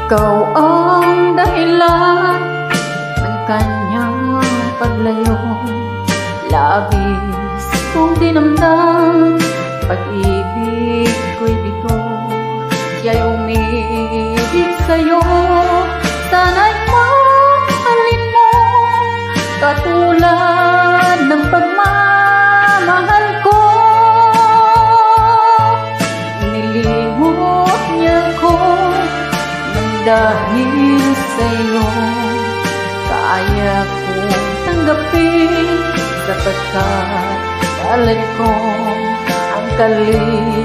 Ikaw ang dahilan ng kanyang paglayo. Labis kong dinamdam, pag-ibig ko'y bigo. Siya'y umibig sa'yo, sana'y mahalin mo, katulad ng pagmamahal ko. Nilimot niya ko nang dahil sa'yo, kaya kong tanggapin sapagkat kalad ko ang kaligayahan.